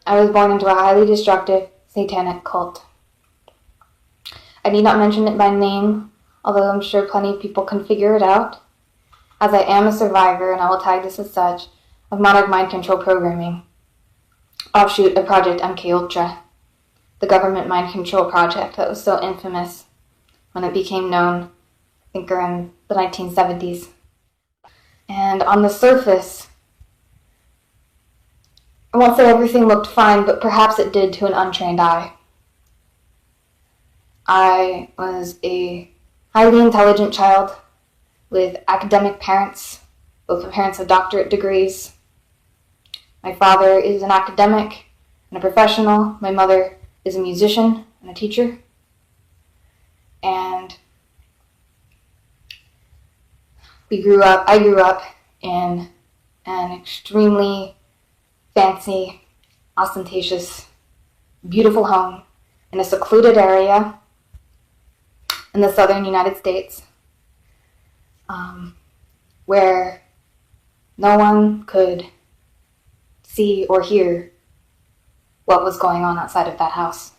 I was born into a highly destructive, satanic cult. I need not mention it by name, although I'm sure plenty of people can figure it out, as I am a survivor, and I will tag this as such, of monarch mind control programming, offshoot of Project MKULTRA, the government mind control project that was so infamous when it became known, I think around the 1970s. And on the surface, I won't say everything looked fine, but perhaps it did to an untrained eye. I was a highly intelligent child with academic parents. Both my parents have doctorate degrees. My father is an academic and a professional. My mother is a musician and a teacher. And I grew up in an extremely fancy, ostentatious, beautiful home in a secluded area in the southern United States, where no one could see or hear what was going on outside of that house.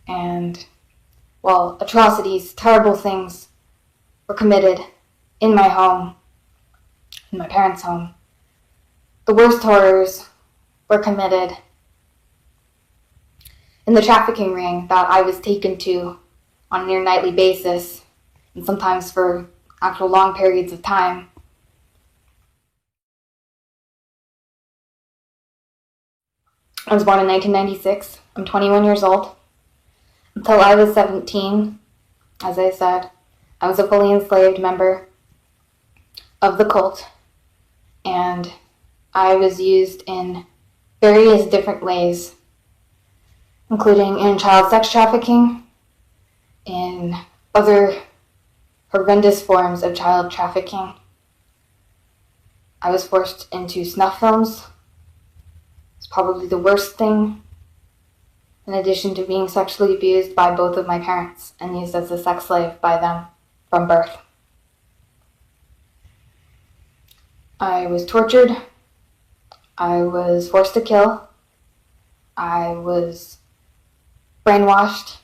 And while atrocities, terrible things were committed in my home, in my parents' home, the worst horrors were committed in the trafficking ring that I was taken to on a near nightly basis, and sometimes for actual long periods of time. I was born in 1996. I'm 21 years old. Until I was 17, as I said, I was a fully enslaved member of the cult, and I was used in various different ways, including in child sex trafficking, in other horrendous forms of child trafficking. I was forced into snuff films. It's probably the worst thing, in addition to being sexually abused by both of my parents and used as a sex slave by them from birth. I was tortured. I was forced to kill. I was brainwashed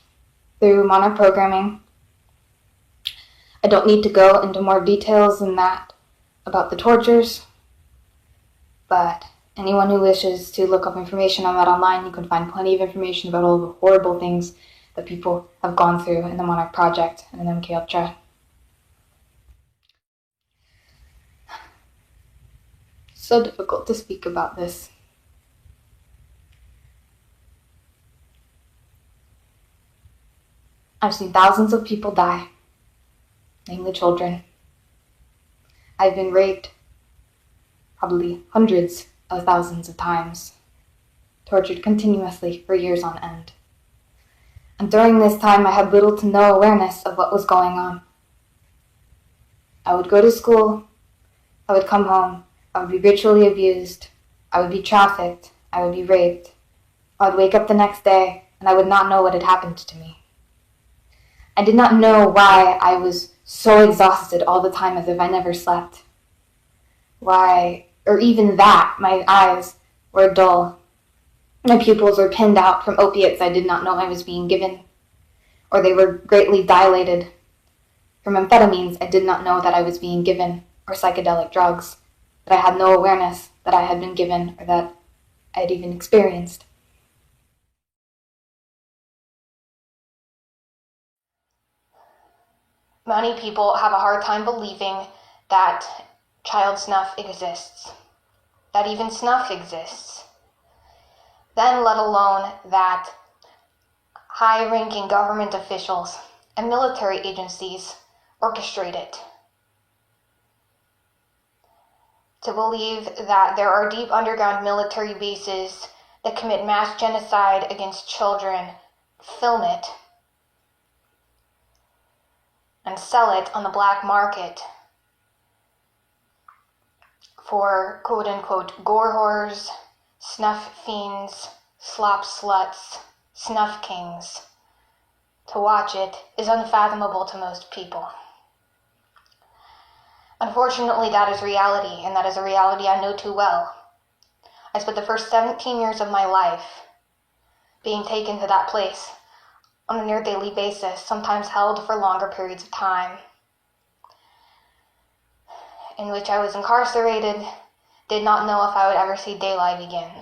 through monarch programming. I don't need to go into more details than that about the tortures, but anyone who wishes to look up information on that online, you can find plenty of information about all the horrible things that people have gone through in the Monarch Project and in MKULTRA. So difficult to speak about this. I've seen thousands of people die, namely children. I've been raped probably hundreds of thousands of times, tortured continuously for years on end. And during this time, I had little to no awareness of what was going on. I would go to school, I would come home, I would be ritually abused, I would be trafficked, I would be raped. I would wake up the next day, and I would not know what had happened to me. I did not know why I was so exhausted all the time as if I never slept. Why, or even that, my eyes were dull. My pupils were pinned out from opiates I did not know I was being given, or they were greatly dilated from amphetamines I did not know that I was being given, or psychedelic drugs that I had no awareness that I had been given or that I had even experienced. Many people have a hard time believing that child snuff exists, that even snuff exists, then let alone that high-ranking government officials and military agencies orchestrate it. To believe that there are deep underground military bases that commit mass genocide against children, film it, and sell it on the black market for quote-unquote gore whores, snuff fiends, slop sluts, snuff kings. To watch it is unfathomable to most people. Unfortunately, that is reality, and that is a reality I know too well. I spent the first 17 years of my life being taken to that place on a near daily basis, sometimes held for longer periods of time, in which I was incarcerated, did not know if I would ever see daylight again.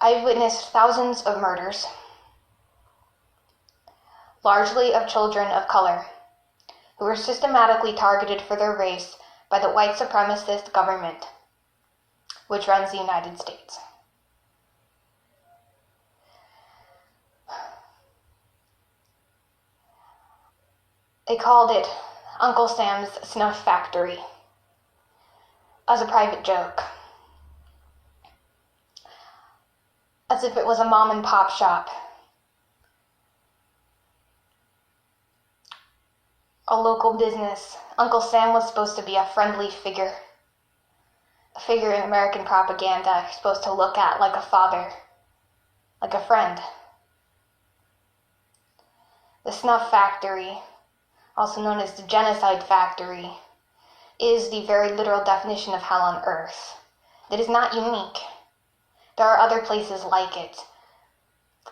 I've witnessed thousands of murders, largely of children of color, who were systematically targeted for their race by the white supremacist government, which runs the United States. They called it Uncle Sam's Snuff Factory as a private joke, as if it was a mom and pop shop, a local business. Uncle Sam was supposed to be a friendly figure, a figure in American propaganda you're supposed to look at like a father, like a friend. The Snuff Factory, also known as the Genocide Factory, is the very literal definition of hell on earth. That is not unique. There are other places like it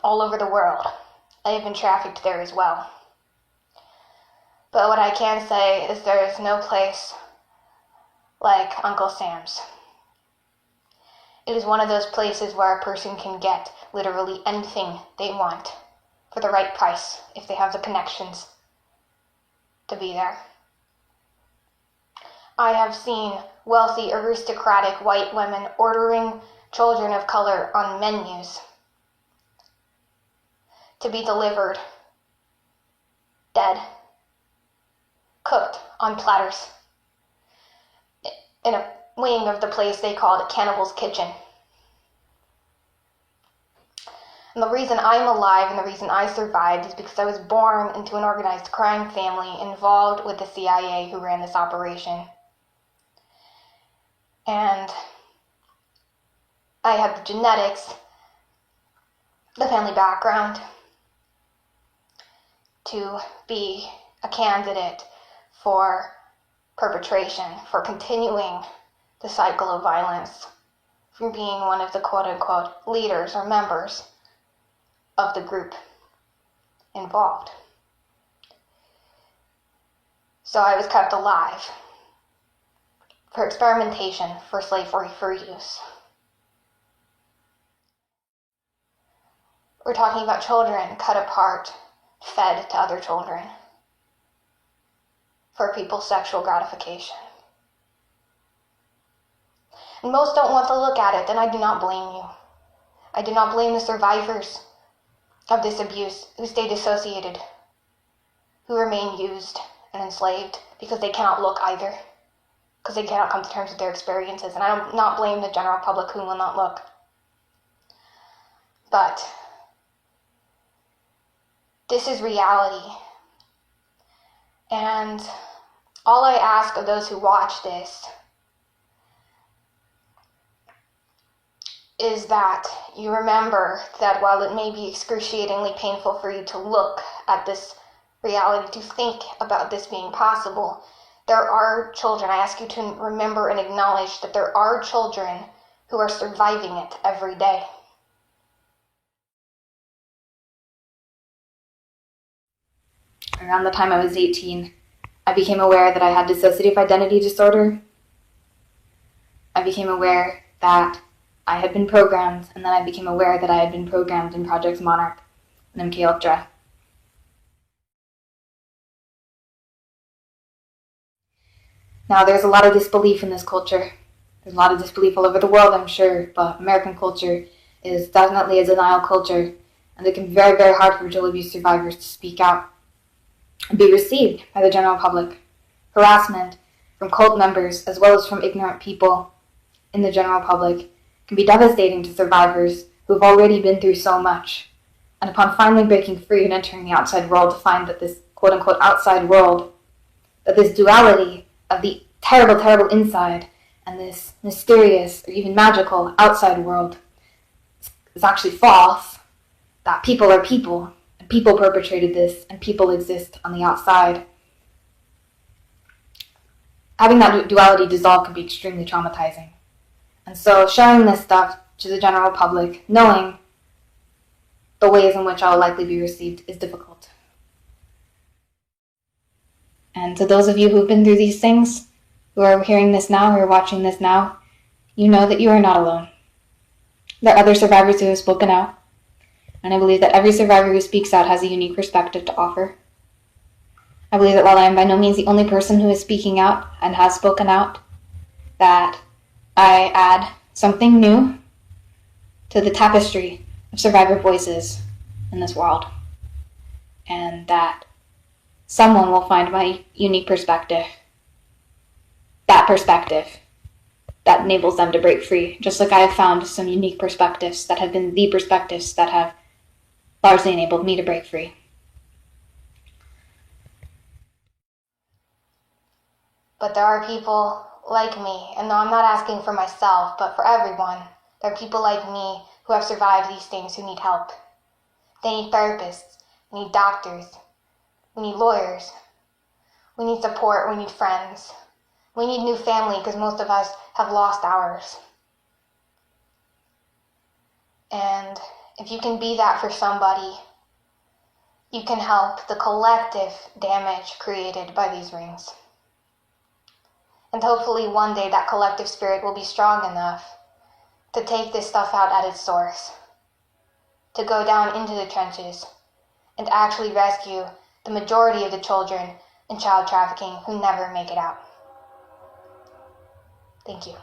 all over the world. I have been trafficked there as well. But what I can say is there is no place like Uncle Sam's. It is one of those places where a person can get literally anything they want for the right price if they have the connections to be there. I have seen wealthy, aristocratic white women ordering children of color on menus to be delivered dead, cooked on platters in a wing of the place they called Cannibal's Kitchen. And the reason I'm alive and the reason I survived is because I was born into an organized crime family involved with the CIA who ran this operation. And I had the genetics, the family background to be a candidate for perpetration, for continuing the cycle of violence, for being one of the quote-unquote leaders or members of the group involved. So I was kept alive for experimentation, for slavery, for use. We're talking about children cut apart, fed to other children for people's sexual gratification. And most don't want to look at it, and I do not blame you. I do not blame the survivors of this abuse who stay dissociated, who remain used and enslaved because they cannot look either, because they cannot come to terms with their experiences. And I do not blame the general public who will not look. But this is reality. And all I ask of those who watch this is that you remember that while it may be excruciatingly painful for you to look at this reality, to think about this being possible, there are children. I ask you to remember and acknowledge that there are children who are surviving it every day. Around the time I was 18, I became aware that I had dissociative identity disorder. I became aware that I had been programmed, and then I became aware that I had been programmed in Project Monarch and MKULTRA. Now, there's a lot of disbelief in this culture. There's a lot of disbelief all over the world, I'm sure, but American culture is definitely a denial culture, and it can be very, very hard for child abuse survivors to speak out and be received by the general public. Harassment from cult members, as well as from ignorant people in the general public, can be devastating to survivors who have already been through so much. And upon finally breaking free and entering the outside world, to find that this quote-unquote outside world, that this duality of the terrible, terrible inside and this mysterious or even magical outside world is actually false, that people are people, and people perpetrated this, and people exist on the outside. Having that duality dissolve can be extremely traumatizing. And so sharing this stuff to the general public, knowing the ways in which I'll likely be received, is difficult. And to those of you who've been through these things, who are hearing this now, who are watching this now, you know that you are not alone. There are other survivors who have spoken out, and I believe that every survivor who speaks out has a unique perspective to offer. I believe that while I am by no means the only person who is speaking out and has spoken out, that I add something new to the tapestry of survivor voices in this world, and that someone will find my unique perspective, that enables them to break free, just like I have found some unique perspectives that have been the perspectives that have largely enabled me to break free. But there are people like me, and no, I'm not asking for myself, but for everyone. There are people like me who have survived these things who need help. They need therapists, we need doctors, we need lawyers, we need support, we need friends. We need new family because most of us have lost ours. And if you can be that for somebody, you can help the collective damage created by these rings. And hopefully one day that collective spirit will be strong enough to take this stuff out at its source, to go down into the trenches and actually rescue the majority of the children in child trafficking who never make it out. Thank you.